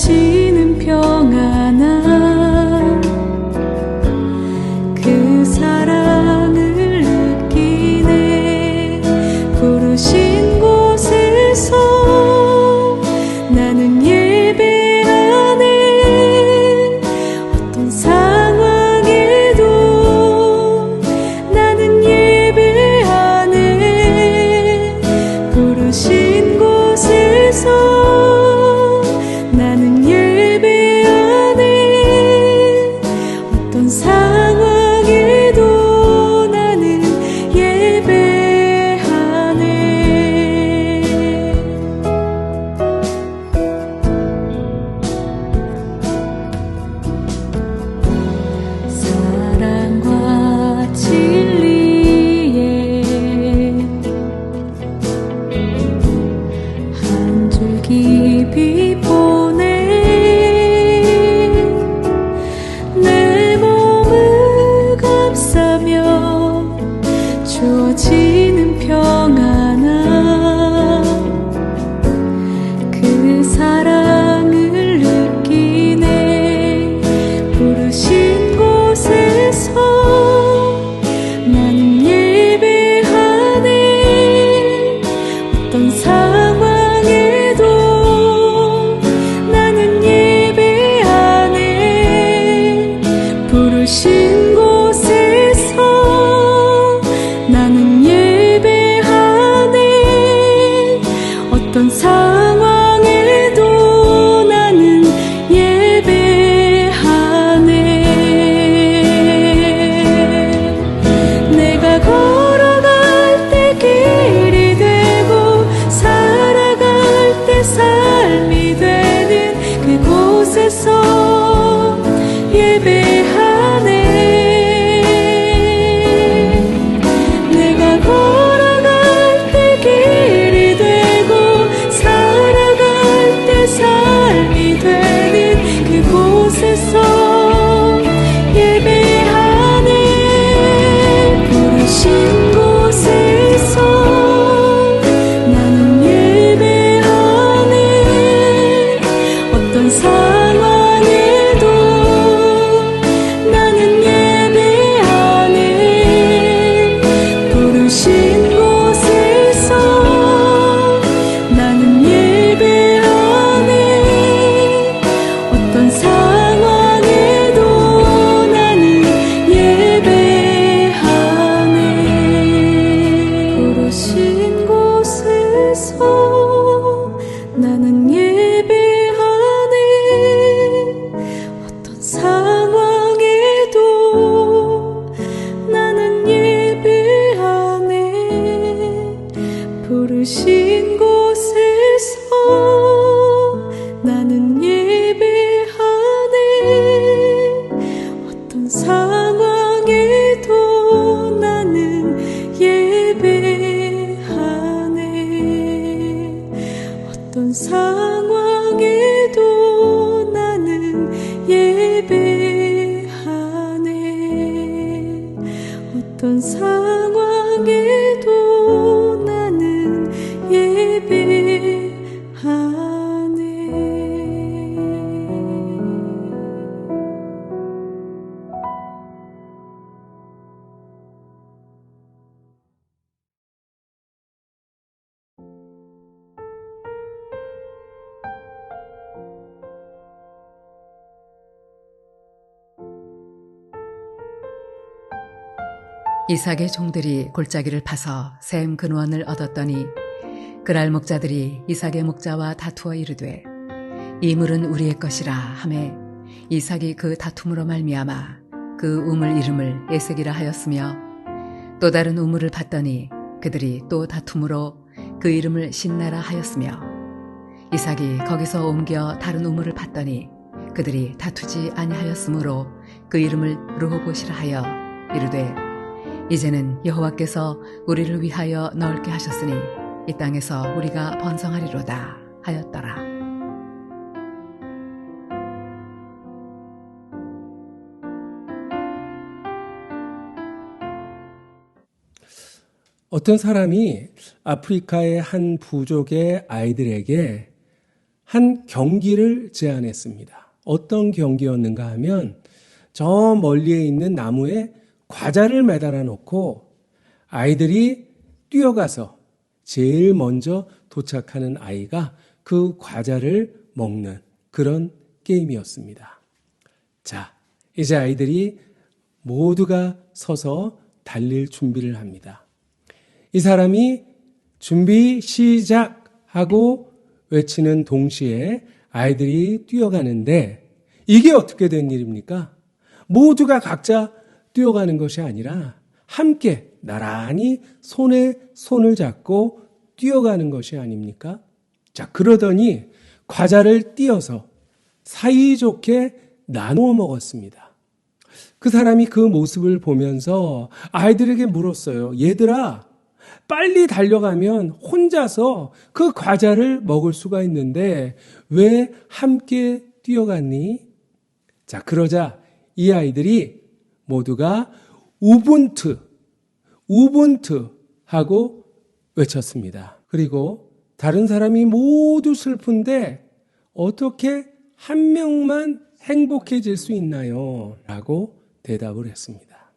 주어지는 평안함, 그 사랑을 느끼네. 부르신 곳에서 나는 예배하네. 어떤 상황에도 나는 예배하네. 부르신 곳에서 나는 예배하네. 어떤 상황에도 나는 예배하네. 사랑과 진리에 한 줄기 빛 보내. 내 몸을 감싸며 주어지는 평안함, 그 사랑을 느끼네. 부르신 곳에서 나는 예배하네. 어떤 상황에도 나는 예배하네. 부르신 곳에서 나는 예배하네. 어떤 상황에도 나는 예배하네. 내가 걸어갈 때 길이 되고 살아갈 때 삶이 되는 그곳에서 예배하네. 내가 걸어갈 때 길이 되고 살아갈 때 삶이 되는 그곳에서 예배하네. 부르신 곳에서 나는 예배하네. 어떤 상황에도 나는 예배하네. 부르신 곳에서 나는 예배하네. 어떤 상황에도 나는 예배하네. 부르신 곳에서 나는 예배하네. 어떤 상황에도 나는 예배하네. 부르신 곳에서 나는 예배하네. 어떤 상황에도 나는 예배하네. 어떤 상황에도 나는 예배하네. 어떤 상황에도 나는 예배하네. 이삭의 종들이 골짜기를 파서 샘 근원을 얻었더니 그랄 목자들이 이삭의 목자와 다투어 이르되 이 물은 우리의 것이라 하매 이삭이 그 다툼으로 말미암아 그 우물 이름을 에색이라 하였으며 또 다른 우물을 팠더니 그들이 또 다툼으로 그 이름을 신나라 하였으며 이삭이 거기서 옮겨 다른 우물을 팠더니 그들이 다투지 아니하였으므로 그 이름을 르호봇이라 하여 이르되 이제는 여호와께서 우리를 위하여 넓게 하셨으니 이 땅에서 우리가 번성하리로다 하였더라. 어떤 사람이 아프리카의 한 부족의 아이들에게 한 경기를 제안했습니다. 어떤 경기였는가 하면 저 멀리에 있는 나무에 과자를 매달아 놓고 아이들이 뛰어가서 제일 먼저 도착하는 아이가 그 과자를 먹는 그런 게임이었습니다. 자, 이제 아이들이 모두가 서서 달릴 준비를 합니다. 이 사람이 준비 시작하고 외치는 동시에 아이들이 뛰어가는데 이게 어떻게 된 일입니까? 모두가 각자 뛰어가는 것이 아니라 함께 나란히 손에 손을 잡고 뛰어가는 것이 아닙니까? 자, 그러더니 과자를 띄어서 사이좋게 나누어 먹었습니다. 그 사람이 그 모습을 보면서 아이들에게 물었어요. 얘들아, 빨리 달려가면 혼자서 그 과자를 먹을 수가 있는데 왜 함께 뛰어갔니? 자, 그러자 이 아이들이 모두가 우분투 하고 외쳤습니다. 그리고 다른 사람이 모두 슬픈데 어떻게 한 명만 행복해질 수 있나요? 라고 대답을 했습니다.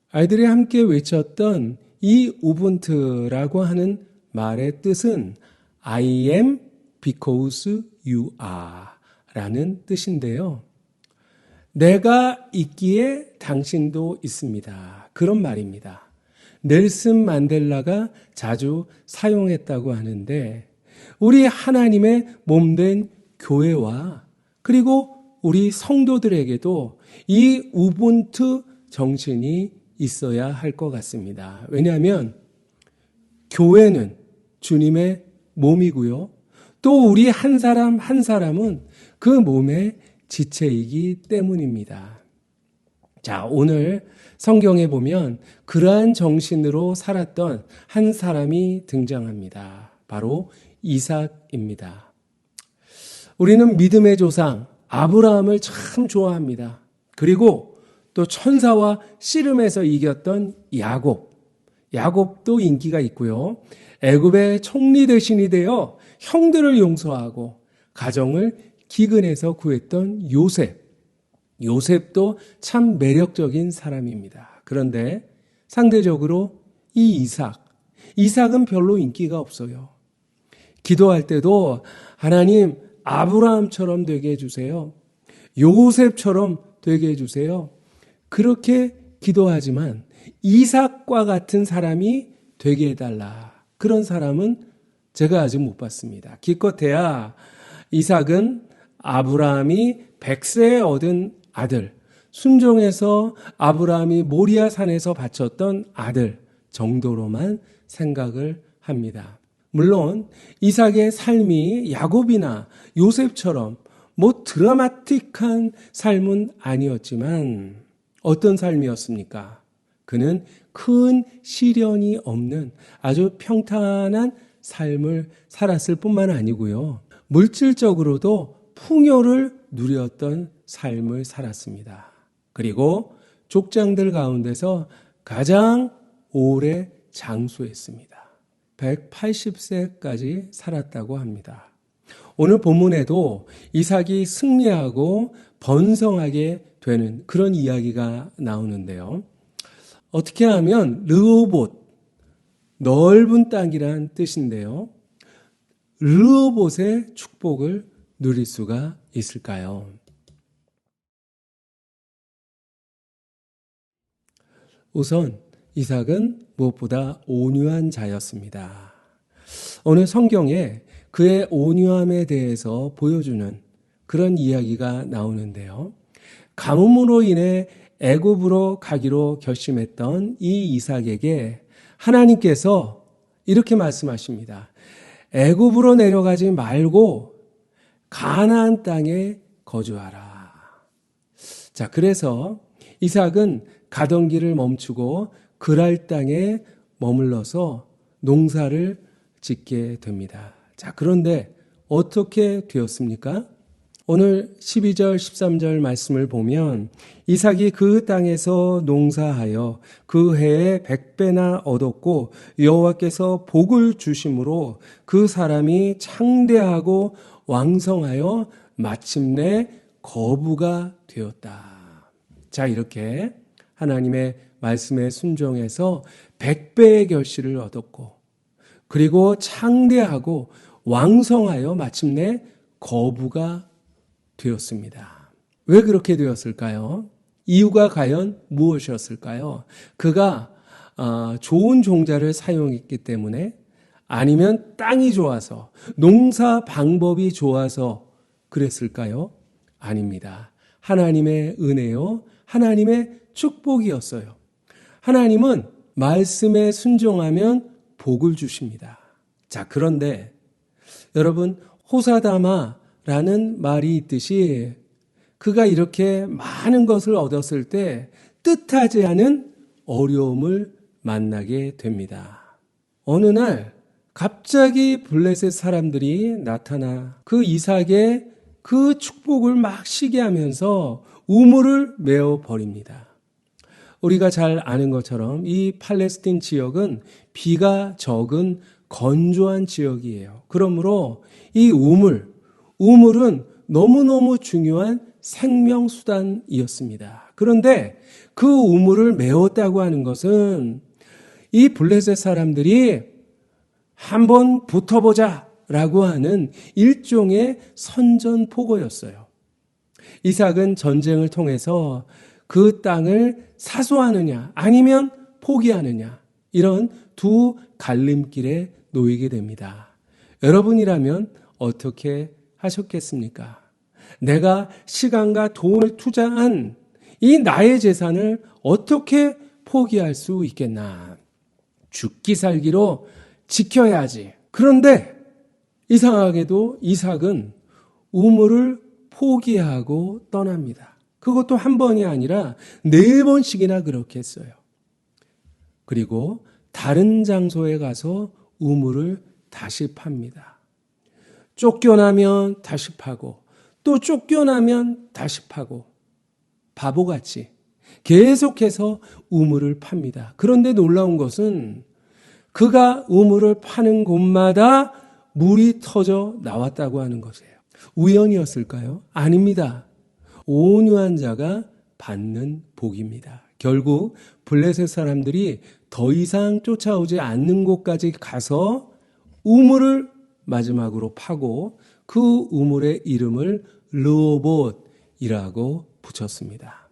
아이들이 함께 외쳤던 이 우분투라고 하는 말의 뜻은 I am because you are 라는 뜻인데요. 내가 있기에 당신도 있습니다. 그런 말입니다. 넬슨 만델라가 자주 사용했다고 하는데 우리 하나님의 몸된 교회와 그리고 우리 성도들에게도 이 우분투 정신이 있어야 할 것 같습니다. 왜냐하면 교회는 주님의 몸이고요. 또 우리 한 사람 한 사람은 그 몸의 지체이기 때문입니다. 자, 오늘 성경에 보면 그러한 정신으로 살았던 한 사람이 등장합니다. 바로 이삭입니다. 우리는 믿음의 조상 아브라함을 참 좋아합니다. 그리고 또 천사와 씨름에서 이겼던 야곱도 인기가 있고요. 애굽의 총리 대신이 되어 형들을 용서하고 가정을 기근에서 구했던 요셉도 참 매력적인 사람입니다. 그런데 상대적으로 이 이삭은 별로 인기가 없어요. 기도할 때도 하나님 아브라함처럼 되게 해주세요. 요셉처럼 되게 해주세요. 그렇게 기도하지만 이삭과 같은 사람이 되게 해달라. 그런 사람은 제가 아직 못 봤습니다. 기껏해야 이삭은 아브라함이 100세에 얻은 아들, 순종해서 아브라함이 모리아 산에서 바쳤던 아들 정도로만 생각을 합니다. 물론 이삭의 삶이 야곱이나 요셉처럼 드라마틱한 삶은 아니었지만 어떤 삶이었습니까? 그는 큰 시련이 없는 아주 평탄한 삶을 살았을 뿐만 아니고요. 물질적으로도 풍요를 누렸던 삶을 살았습니다. 그리고 족장들 가운데서 가장 오래 장수했습니다. 180세까지 살았다고 합니다. 오늘 본문에도 이삭이 승리하고 번성하게 되는 그런 이야기가 나오는데요. 어떻게 하면 르호봇, 넓은 땅이란 뜻인데요. 르호봇의 축복을 누릴 수가 있을까요? 우선 이삭은 무엇보다 온유한 자였습니다. 오늘 성경에 그의 온유함에 대해서 보여주는 그런 이야기가 나오는데요. 가뭄으로 인해 애굽으로 가기로 결심했던 이 이삭에게 하나님께서 이렇게 말씀하십니다. 애굽으로 내려가지 말고 가나안 땅에 거주하라. 자, 그래서 이삭은 가던 길을 멈추고 그랄 땅에 머물러서 농사를 짓게 됩니다. 자, 그런데 어떻게 되었습니까? 오늘 12절, 13절 말씀을 보면 이삭이 그 땅에서 농사하여 그 해에 100배나 얻었고 여호와께서 복을 주심으로 그 사람이 창대하고 왕성하여 마침내 거부가 되었다. 자, 이렇게 하나님의 말씀에 순종해서 100배의 결실을 얻었고 그리고 창대하고 왕성하여 마침내 거부가 되었습니다. 왜 그렇게 되었을까요? 이유가 과연 무엇이었을까요? 그가 좋은 종자를 사용했기 때문에 아니면 땅이 좋아서 농사 방법이 좋아서 그랬을까요? 아닙니다. 하나님의 은혜요, 하나님의 축복이었어요. 하나님은 말씀에 순종하면 복을 주십니다. 자, 그런데 여러분, 호사다마라는 말이 있듯이 그가 이렇게 많은 것을 얻었을 때 뜻하지 않은 어려움을 만나게 됩니다. 어느 날 갑자기 블레셋 사람들이 나타나 그 이삭의 그 축복을 막 시기하면서 우물을 메어 버립니다. 우리가 잘 아는 것처럼 이 팔레스틴 지역은 비가 적은 건조한 지역이에요. 그러므로 이 우물은 너무너무 중요한 생명수단이었습니다. 그런데 그 우물을 메웠다고 하는 것은 이 블레셋 사람들이 한번 붙어보자 라고 하는 일종의 선전포고였어요. 이삭은 전쟁을 통해서 그 땅을 사수하느냐 아니면 포기하느냐 이런 두 갈림길에 놓이게 됩니다. 여러분이라면 어떻게 하셨겠습니까? 내가 시간과 돈을 투자한 이 나의 재산을 어떻게 포기할 수 있겠나? 죽기 살기로 지켜야지. 그런데 이상하게도 이삭은 우물을 포기하고 떠납니다. 그것도 한 번이 아니라 4번씩이나 그렇게 했어요. 그리고 다른 장소에 가서 우물을 다시 팝니다. 쫓겨나면 다시 파고 또 쫓겨나면 다시 파고 바보같이 계속해서 우물을 팝니다. 그런데 놀라운 것은 그가 우물을 파는 곳마다 물이 터져 나왔다고 하는 것이에요. 우연이었을까요? 아닙니다. 온유한 자가 받는 복입니다. 결국 블레셋 사람들이 더 이상 쫓아오지 않는 곳까지 가서 우물을 마지막으로 파고 그 우물의 이름을 르호봇이라고 붙였습니다.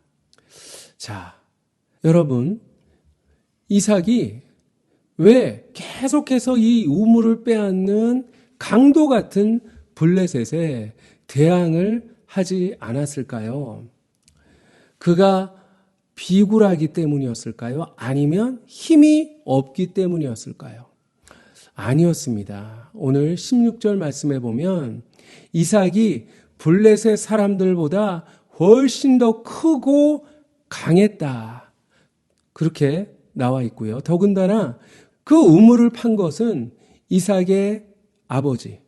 자, 여러분, 이삭이 왜 계속해서 이 우물을 빼앗는 강도 같은 블레셋에 대항을 하지 않았을까요? 그가 비굴하기 때문이었을까요? 아니면 힘이 없기 때문이었을까요? 아니었습니다. 오늘 16절 말씀에 보면 이삭이 블레셋 사람들보다 훨씬 더 크고 강했다. 그렇게 나와 있고요. 더군다나 그 우물을 판 것은 이삭의 아버지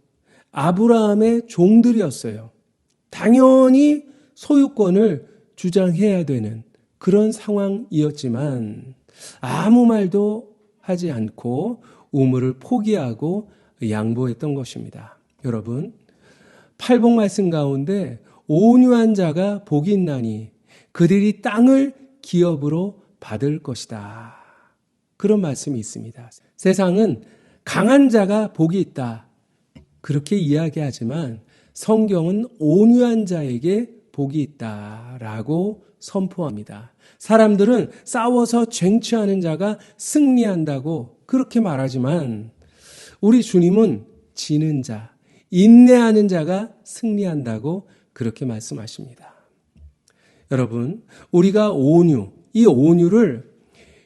아브라함의 종들이었어요. 당연히 소유권을 주장해야 되는 그런 상황이었지만 아무 말도 하지 않고 우물을 포기하고 양보했던 것입니다. 여러분, 팔복 말씀 가운데 온유한 자가 복이 있나니 그들이 땅을 기업으로 받을 것이다. 그런 말씀이 있습니다. 세상은 강한 자가 복이 있다. 그렇게 이야기하지만 성경은 온유한 자에게 복이 있다라고 선포합니다. 사람들은 싸워서 쟁취하는 자가 승리한다고 그렇게 말하지만 우리 주님은 지는 자, 인내하는 자가 승리한다고 그렇게 말씀하십니다. 여러분, 우리가 이 온유를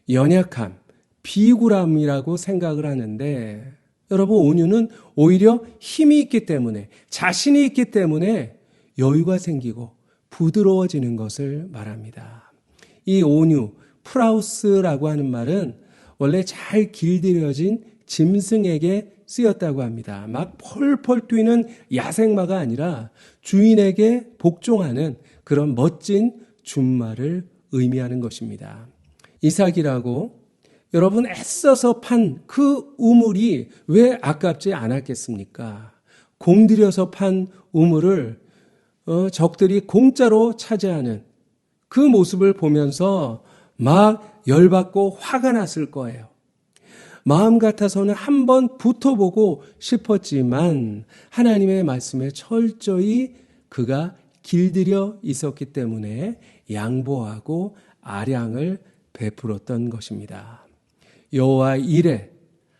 연약함, 비굴함이라고 생각을 하는데 여러분, 온유는 오히려 힘이 있기 때문에 자신이 있기 때문에 여유가 생기고 부드러워지는 것을 말합니다. 이 온유, 프라우스라고 하는 말은 원래 잘 길들여진 짐승에게 쓰였다고 합니다. 막 펄펄 뛰는 야생마가 아니라 주인에게 복종하는 그런 멋진 준마를 의미하는 것입니다. 이삭이라고 여러분 애써서 판 그 우물이 왜 아깝지 않았겠습니까? 공들여서 판 우물을 적들이 공짜로 차지하는 그 모습을 보면서 막 열받고 화가 났을 거예요. 마음 같아서는 한번 붙어보고 싶었지만 하나님의 말씀에 철저히 그가 길들여 있었기 때문에 양보하고 아량을 베풀었던 것입니다. 여호와 이레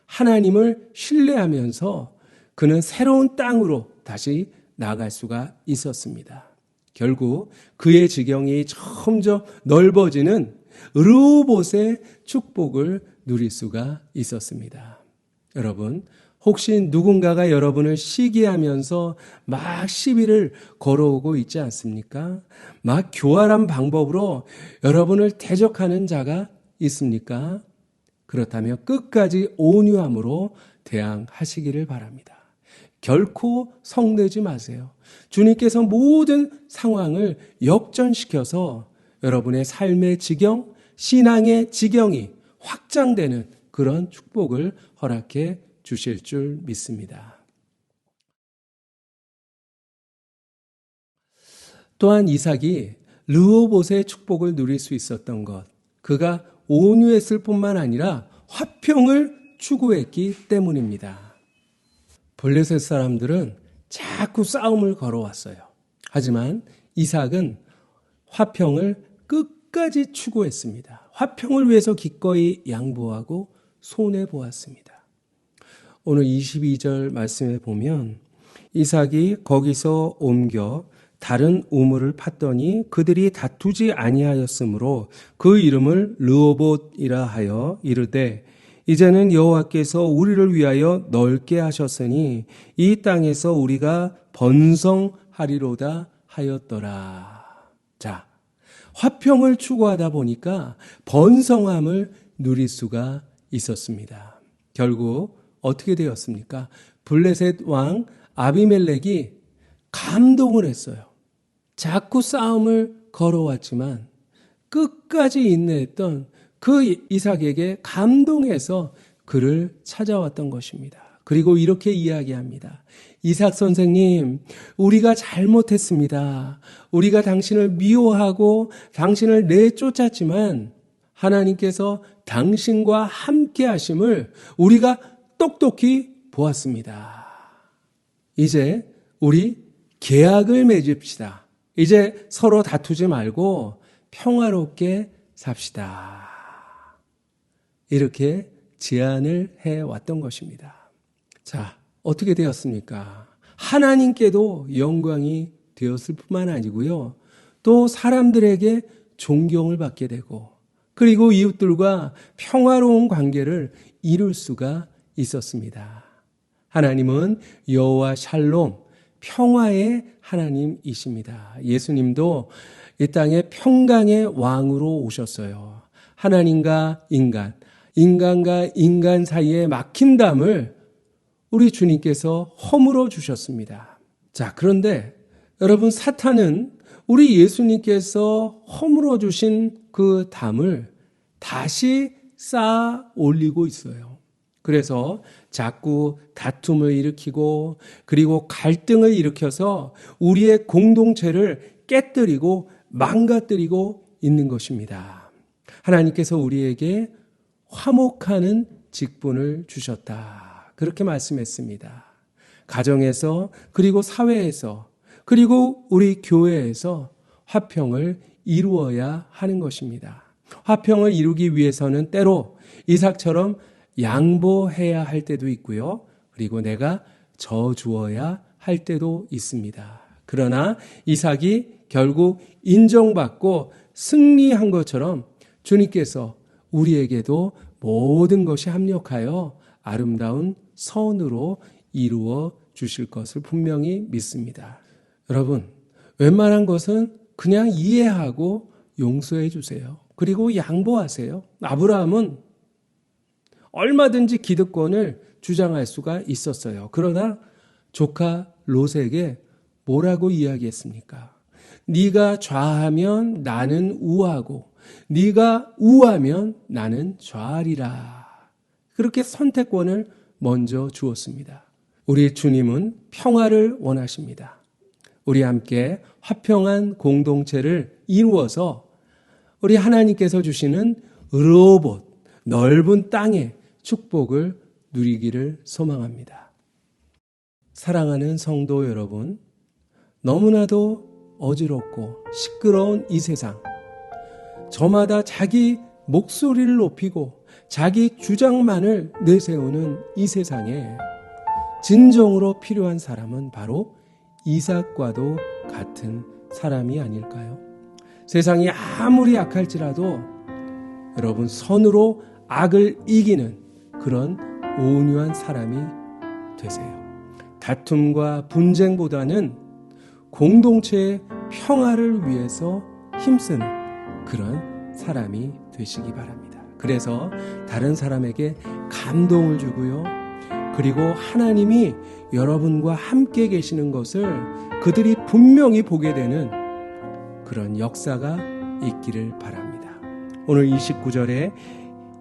하나님을 신뢰하면서 그는 새로운 땅으로 다시 나갈 수가 있었습니다. 결국 그의 지경이 점점 넓어지는 르호봇의 축복을 누릴 수가 있었습니다. 여러분, 혹시 누군가가 여러분을 시기하면서 막 시비를 걸어오고 있지 않습니까? 막 교활한 방법으로 여러분을 대적하는 자가 있습니까? 그렇다면 끝까지 온유함으로 대항하시기를 바랍니다. 결코 성내지 마세요. 주님께서 모든 상황을 역전시켜서 여러분의 삶의 지경, 신앙의 지경이 확장되는 그런 축복을 허락해 주실 줄 믿습니다. 또한 이삭이 르호봇의 축복을 누릴 수 있었던 것, 그가 온유했을 뿐만 아니라 화평을 추구했기 때문입니다. 블레셋 사람들은 자꾸 싸움을 걸어왔어요. 하지만 이삭은 화평을 끝까지 추구했습니다. 화평을 위해서 기꺼이 양보하고 손해보았습니다. 오늘 22절 말씀에 보면 이삭이 거기서 옮겨 다른 우물을 팠더니 그들이 다투지 아니하였으므로 그 이름을 르호봇이라 하여 이르되 이제는 여호와께서 우리를 위하여 넓게 하셨으니 이 땅에서 우리가 번성하리로다 하였더라. 자, 화평을 추구하다 보니까 번성함을 누릴 수가 있었습니다. 결국 어떻게 되었습니까? 블레셋 왕 아비멜렉이 감동을 했어요. 자꾸 싸움을 걸어왔지만 끝까지 인내했던 그 이삭에게 감동해서 그를 찾아왔던 것입니다. 그리고 이렇게 이야기합니다. 이삭 선생님, 우리가 잘못했습니다. 우리가 당신을 미워하고 당신을 내쫓았지만 하나님께서 당신과 함께 하심을 우리가 똑똑히 보았습니다. 이제 우리 계약을 맺읍시다. 이제 서로 다투지 말고 평화롭게 삽시다. 이렇게 제안을 해왔던 것입니다. 자, 어떻게 되었습니까? 하나님께도 영광이 되었을 뿐만 아니고요. 또 사람들에게 존경을 받게 되고 그리고 이웃들과 평화로운 관계를 이룰 수가 있었습니다. 하나님은 여호와 샬롬, 평화의 하나님이십니다. 예수님도 이 땅에 평강의 왕으로 오셨어요. 하나님과 인간, 인간과 인간 사이에 막힌 담을 우리 주님께서 허물어 주셨습니다. 자, 그런데 여러분, 사탄은 우리 예수님께서 허물어 주신 그 담을 다시 쌓아 올리고 있어요. 그래서 자꾸 다툼을 일으키고 그리고 갈등을 일으켜서 우리의 공동체를 깨뜨리고 망가뜨리고 있는 것입니다. 하나님께서 우리에게 화목하는 직분을 주셨다. 그렇게 말씀했습니다. 가정에서 그리고 사회에서 그리고 우리 교회에서 화평을 이루어야 하는 것입니다. 화평을 이루기 위해서는 때로 이삭처럼 양보해야 할 때도 있고요. 그리고 내가 져주어야 할 때도 있습니다. 그러나 이삭이 결국 인정받고 승리한 것처럼 주님께서 우리에게도 모든 것이 합력하여 아름다운 선으로 이루어 주실 것을 분명히 믿습니다. 여러분, 웬만한 것은 그냥 이해하고 용서해 주세요. 그리고 양보하세요. 아브라함은 얼마든지 기득권을 주장할 수가 있었어요. 그러나 조카 롯에게 뭐라고 이야기했습니까? 네가 좌하면 나는 우하고 네가 우하면 나는 좌하리라. 그렇게 선택권을 먼저 주었습니다. 우리 주님은 평화를 원하십니다. 우리 함께 화평한 공동체를 이루어서 우리 하나님께서 주시는 르호봇, 넓은 땅의 축복을 누리기를 소망합니다. 사랑하는 성도 여러분, 너무나도 어지럽고 시끄러운 이 세상, 저마다 자기 목소리를 높이고 자기 주장만을 내세우는 이 세상에 진정으로 필요한 사람은 바로 이삭과도 같은 사람이 아닐까요? 세상이 아무리 약할지라도 여러분 선으로 악을 이기는 그런 온유한 사람이 되세요. 다툼과 분쟁보다는 공동체의 평화를 위해서 힘쓰는 그런 사람이 되시기 바랍니다. 그래서 다른 사람에게 감동을 주고요. 그리고 하나님이 여러분과 함께 계시는 것을 그들이 분명히 보게 되는 그런 역사가 있기를 바랍니다. 오늘 29절에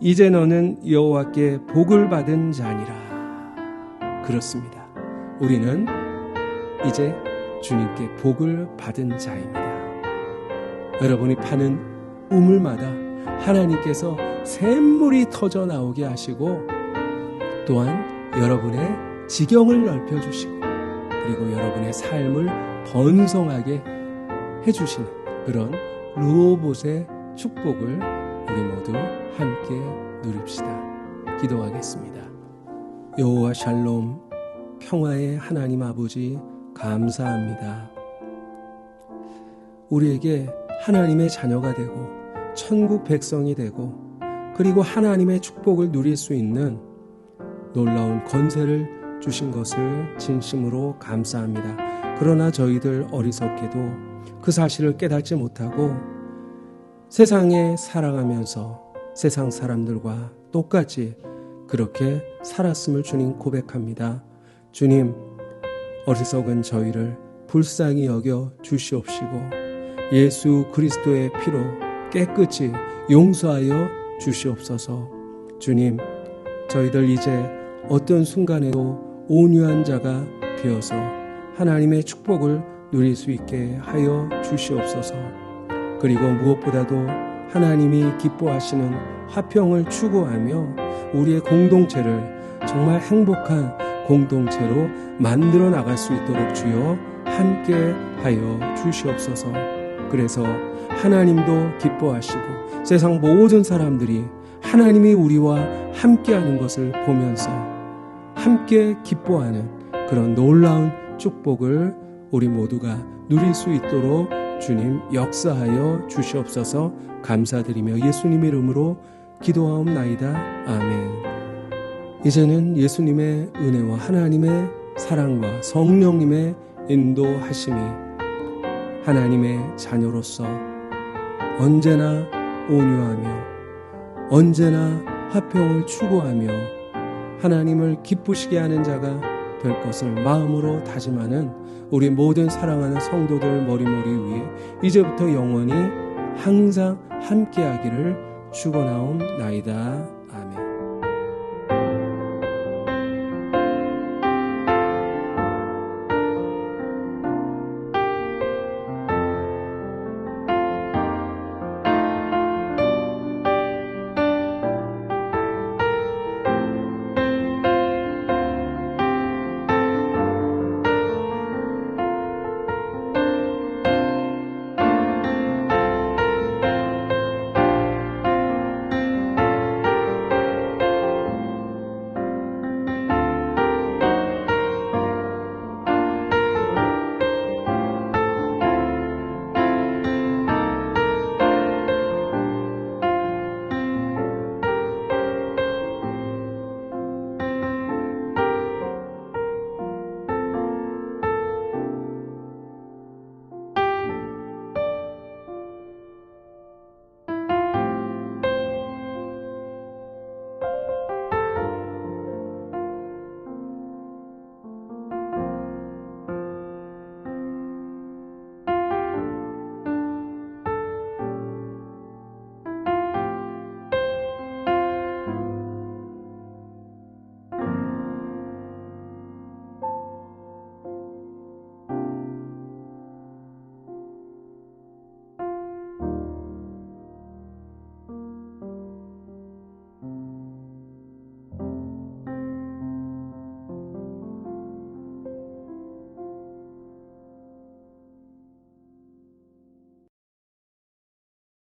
이제 너는 여호와께 복을 받은 자니라. 그렇습니다. 우리는 이제 주님께 복을 받은 자입니다. 여러분이 파는 우물마다 하나님께서 샘물이 터져 나오게 하시고 또한 여러분의 지경을 넓혀주시고 그리고 여러분의 삶을 번성하게 해주시는 그런 르호봇의 축복을 우리 모두 함께 누립시다. 기도하겠습니다. 여호와 샬롬, 평화의 하나님 아버지 감사합니다. 우리에게 하나님의 자녀가 되고 천국 백성이 되고 그리고 하나님의 축복을 누릴 수 있는 놀라운 권세를 주신 것을 진심으로 감사합니다. 그러나 저희들 어리석게도 그 사실을 깨닫지 못하고 세상에 살아가면서 세상 사람들과 똑같이 그렇게 살았음을 주님 고백합니다. 주님, 어리석은 저희를 불쌍히 여겨 주시옵시고 예수 그리스도의 피로 깨끗이 용서하여 주시옵소서. 주님, 저희들 이제 어떤 순간에도 온유한 자가 되어서 하나님의 축복을 누릴 수 있게 하여 주시옵소서. 그리고 무엇보다도 하나님이 기뻐하시는 화평을 추구하며 우리의 공동체를 정말 행복한 공동체로 만들어 나갈 수 있도록 주여 함께 하여 주시옵소서. 그래서 하나님도 기뻐하시고 세상 모든 사람들이 하나님이 우리와 함께하는 것을 보면서 함께 기뻐하는 그런 놀라운 축복을 우리 모두가 누릴 수 있도록 주님 역사하여 주시옵소서. 감사드리며 예수님의 이름으로 기도하옵나이다. 아멘. 이제는 예수님의 은혜와 하나님의 사랑과 성령님의 인도하심이 하나님의 자녀로서 언제나 온유하며 언제나 화평을 추구하며 하나님을 기쁘시게 하는 자가 될 것을 마음으로 다짐하는 우리 모든 사랑하는 성도들 머리머리 위에 이제부터 영원히 항상 함께하기를 축원하옵나이다. 아멘.